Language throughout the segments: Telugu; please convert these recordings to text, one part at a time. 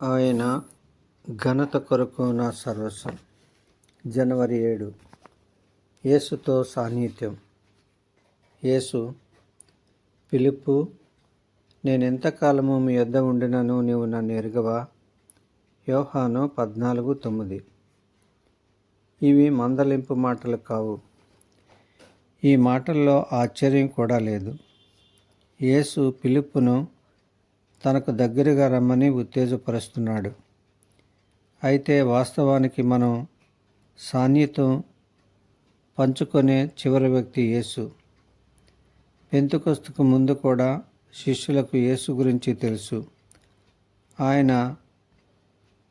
ఆయన ఘనత కొరకు నా సర్వస్వం. జనవరి 7. యేసుతో సాన్నిహిత్యం. యేసు, ఫిలిప్పు, నేనెంతకాలము మీ యొద్ద ఉండినను నీవు నన్ను ఎరుగవా? యోహాను 14:9. ఇవి మందలింపు మాటలు కావు. ఈ మాటల్లో ఆశ్చర్యం కూడా లేదు. యేసు ఫిలిప్పును తనకు దగ్గరగా రమ్మని ఉత్తేజపరుస్తున్నాడు. అయితే వాస్తవానికి మనం సాన్నిహిత్యం పంచుకునే చివరి వ్యక్తి యేసు. పెంతెకొస్తుకు ముందు కూడా శిష్యులకు యేసు గురించి తెలుసు. ఆయన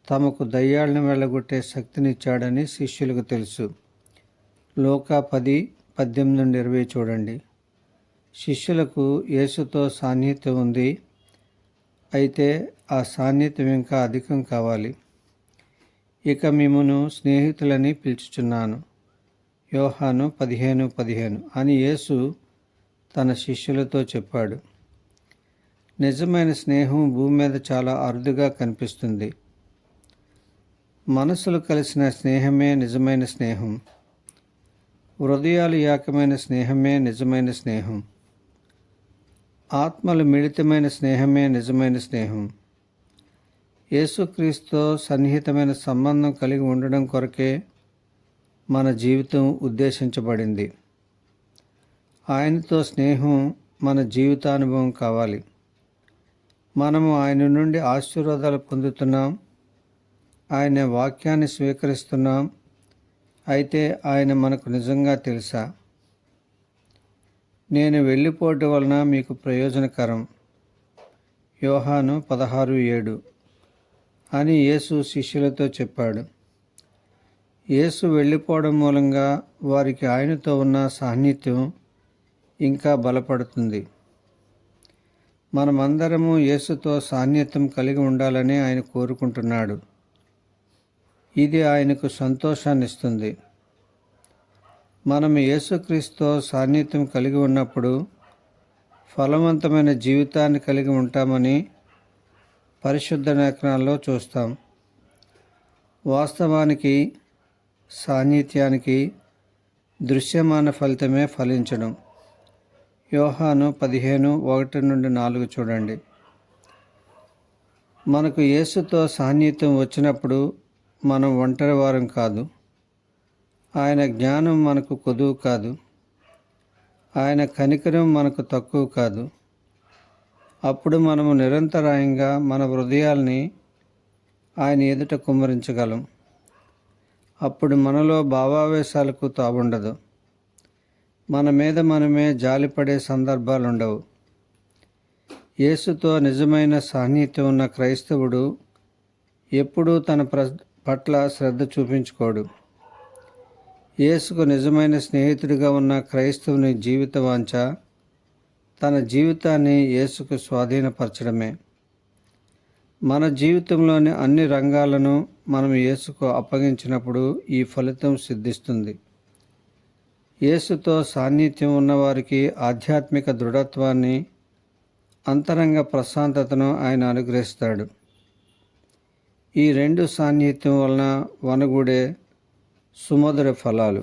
తమకు దయ్యాలను వెళ్ళగొట్టే శక్తినిచ్చాడని శిష్యులకు తెలుసు. లూకా 10:18-20 చూడండి. శిష్యులకు యేసుతో సాన్నిహిత్యం ఉంది. అయితే ఆ సాన్నిహిత్యం ఇంకా అధికం కావాలి. ఇక మిమ్మును స్నేహితులని పిలుచుచున్నాను, యోహాను 15:15 అని యేసు తన శిష్యులతో చెప్పాడు. నిజమైన స్నేహం భూమి మీద చాలా అరుదుగా కనిపిస్తుంది. మనసులు కలిసిన స్నేహమే నిజమైన స్నేహం. హృదయాలు ఏకమైన స్నేహమే నిజమైన స్నేహం. ఆత్మలు మిళితమైన స్నేహమే నిజమైన స్నేహం. యేసుక్రీస్తుతో సన్నిహితమైన సంబంధం కలిగి ఉండడం కొరకే మన జీవితం ఉద్దేశించబడింది. ఆయనతో స్నేహం మన జీవితానుభవం కావాలి. మనము ఆయన నుండి ఆశీర్వాదాలు పొందుతున్నాం. ఆయన వాక్యాన్ని స్వీకరిస్తున్నాం. అయితే ఆయన మనకు నిజంగా తెలుసా? నేను వెళ్ళిపోవటం వలన మీకు ప్రయోజనకరం, యోహాను 16:7 అని యేసు శిష్యులతో చెప్పాడు. యేసు వెళ్ళిపోవడం మూలంగా వారికి ఆయనతో ఉన్న సాన్నిహిత్యం ఇంకా బలపడుతుంది. మనమందరము యేసుతో సాన్నిహిత్యం కలిగి ఉండాలని ఆయన కోరుకుంటున్నాడు. ఇది ఆయనకు సంతోషాన్ని ఇస్తుంది. మనం యేసుక్రీస్తుతో సాన్నిహిత్యం కలిగి ఉన్నప్పుడు ఫలవంతమైన జీవితాన్ని కలిగి ఉంటామని పరిశుద్ధ లేఖనాల్లో చూస్తాం. వాస్తవానికి సాన్నిహిత్యానికి దృశ్యమాన ఫలితమే ఫలించడం. యోహాను 15:1-4 చూడండి. మనకు యేసుతో సాన్నిహిత్యం వచ్చినప్పుడు మనం ఒంటరి వారం కాదు. ఆయన జ్ఞానం మనకు కొదువు కాదు. ఆయన కనికరం మనకు తక్కువ కాదు. అప్పుడు మనము నిరంతరాయంగా మన హృదయాల్ని ఆయన ఎదుట కుమ్మరించగలం. అప్పుడు మనలో భావావేశాలకు తావుండదు. మన మీద మనమే జాలిపడే సందర్భాలుండవు. యేసుతో నిజమైన సాన్నిహిత్యం ఉన్న క్రైస్తవుడు ఎప్పుడూ తన పట్ల శ్రద్ధ చూపించుకోడు. యేసుకు నిజమైన స్నేహితుడిగా ఉన్న క్రైస్తవుని జీవిత వాంఛ తన జీవితాన్ని యేసుకు స్వాధీనపరచడమే. మన జీవితంలోని అన్ని రంగాలను మనం యేసుకు అప్పగించినప్పుడు ఈ ఫలితం సిద్ధిస్తుంది. యేసుతో సాన్నిహిత్యం ఉన్నవారికి ఆధ్యాత్మిక దృఢత్వాన్ని, అంతరంగ ప్రశాంతతను ఆయన అనుగ్రహిస్తాడు. ఈ రెండు సాన్నిహిత్యం వలన వనగూడే సుమధుర ఫలాలు.